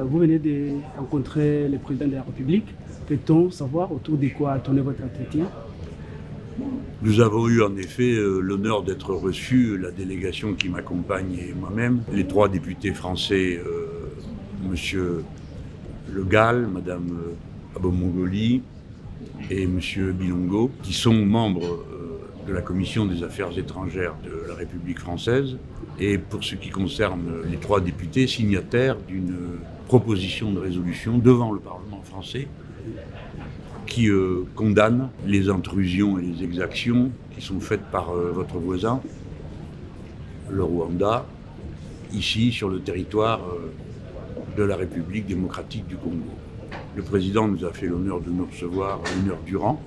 Vous venez de rencontrer le président de la République. Peut-on savoir autour de quoi a tourné votre entretien? Nous avons eu en effet l'honneur d'être reçus, la délégation qui m'accompagne et moi-même, les 3 députés français, Monsieur Le Gall, Madame Abomongoli et Monsieur Bilongo, qui sont membres de la Commission des Affaires étrangères de la République française, et pour ce qui concerne les 3 députés, signataires d'une proposition de résolution devant le Parlement français qui condamne les intrusions et les exactions qui sont faites par votre voisin, le Rwanda, ici sur le territoire de la République démocratique du Congo. Le président nous a fait l'honneur de nous recevoir 1 heure durant.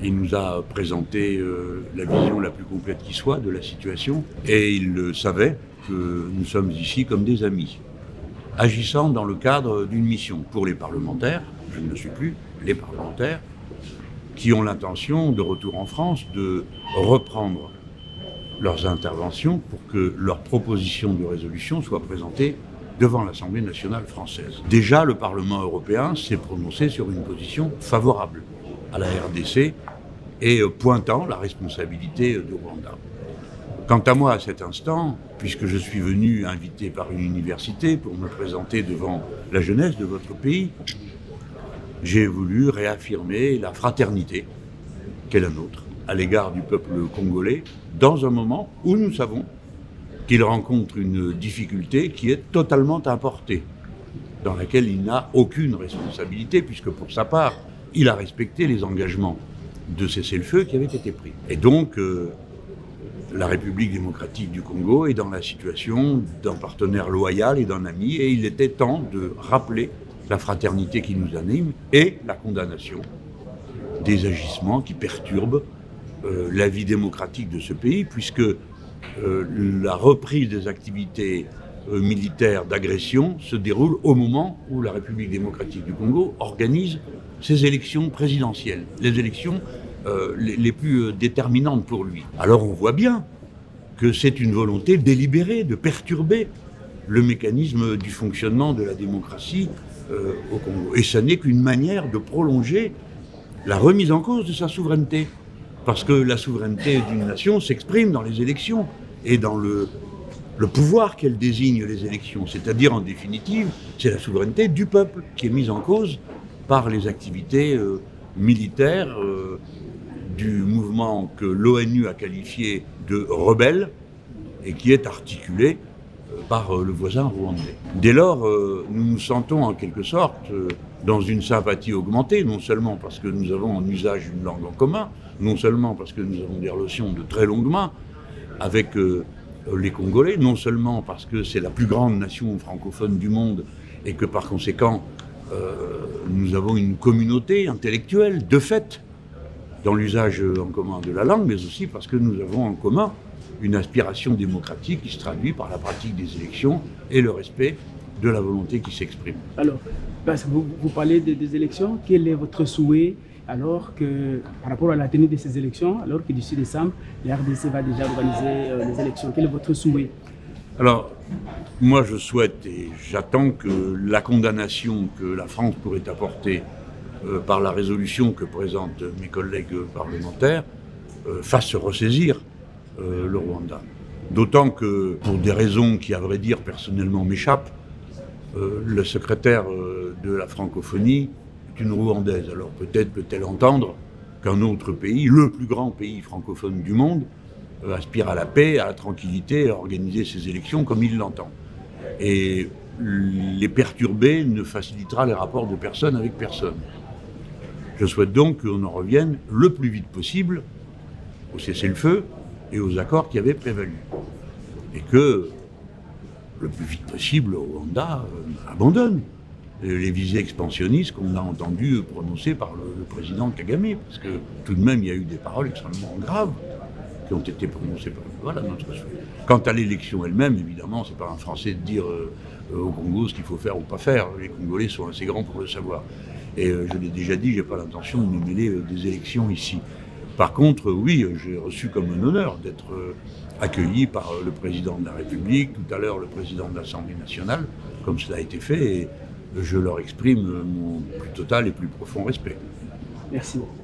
Il nous a présenté la vision la plus complète qui soit de la situation, et il savait que nous sommes ici comme des amis, agissant dans le cadre d'une mission pour les parlementaires, je ne le suis plus, les parlementaires, qui ont l'intention, de retour en France, de reprendre leurs interventions pour que leurs propositions de résolution soient présentées devant l'Assemblée nationale française. Déjà, le Parlement européen s'est prononcé sur une position favorable à la RDC et pointant la responsabilité du Rwanda. Quant à moi, à cet instant, puisque je suis venu invité par une université pour me présenter devant la jeunesse de votre pays, j'ai voulu réaffirmer la fraternité qu'est la nôtre à l'égard du peuple congolais dans un moment où nous savons qu'il rencontre une difficulté qui est totalement importée, dans laquelle il n'a aucune responsabilité, puisque pour sa part, il a respecté les engagements de cessez-le-feu qui avaient été pris. Et donc, la République démocratique du Congo est dans la situation d'un partenaire loyal et d'un ami, et il était temps de rappeler la fraternité qui nous anime et la condamnation des agissements qui perturbent la vie démocratique de ce pays, puisque la reprise des activités militaires d'agression se déroule au moment où la République démocratique du Congo organise ses élections présidentielles, les élections les plus déterminantes pour lui. Alors on voit bien que c'est une volonté délibérée de perturber le mécanisme du fonctionnement de la démocratie au Congo. Et ça n'est qu'une manière de prolonger la remise en cause de sa souveraineté. Parce que la souveraineté d'une nation s'exprime dans les élections et dans le pouvoir qu'elle désigne les élections. C'est-à-dire, en définitive, c'est la souveraineté du peuple qui est mise en cause par les activités militaires du mouvement que l'ONU a qualifié de rebelle et qui est articulé par le voisin rwandais. Dès lors, nous nous sentons en quelque sorte dans une sympathie augmentée, non seulement parce que nous avons en usage une langue en commun, non seulement parce que nous avons des relations de très longue main avec les Congolais, non seulement parce que c'est la plus grande nation francophone du monde et que par conséquent nous avons une communauté intellectuelle de fait dans l'usage en commun de la langue, mais aussi parce que nous avons en commun une aspiration démocratique qui se traduit par la pratique des élections et le respect de la volonté qui s'exprime. Alors, vous parlez des élections. Quel est votre souhait alors que, par rapport à la tenue de ces élections, alors que d'ici décembre, la RDC va déjà organiser les élections? Quel est votre souhait? Alors, moi je souhaite et j'attends que la condamnation que la France pourrait apporter par la résolution que présentent mes collègues parlementaires fasse se ressaisir le Rwanda. D'autant que, pour des raisons qui, à vrai dire, personnellement m'échappent, le secrétaire de la francophonie est une Rwandaise. Alors peut-être peut-elle entendre qu'un autre pays, le plus grand pays francophone du monde, aspire à la paix, à la tranquillité, à organiser ses élections comme il l'entend. Et les perturber ne facilitera les rapports de personne avec personne. Je souhaite donc qu'on en revienne le plus vite possible au cessez-le-feu et aux accords qui avaient prévalu. Et que, le plus vite possible, le Rwanda abandonne les visées expansionnistes qu'on a entendu prononcer par le président Kagame. Parce que tout de même, il y a eu des paroles extrêmement graves qui ont été prononcées par... Voilà notre souhait. Quant à l'élection elle-même, évidemment, c'est pas un Français de dire au Congo ce qu'il faut faire ou pas faire. Les Congolais sont assez grands pour le savoir. Et je l'ai déjà dit, j'ai pas l'intention de me mêler des élections ici. Par contre, oui, j'ai reçu comme un honneur d'être accueilli par le président de la République, tout à l'heure le président de l'Assemblée nationale, comme cela a été fait, et je leur exprime mon plus total et plus profond respect. Merci beaucoup.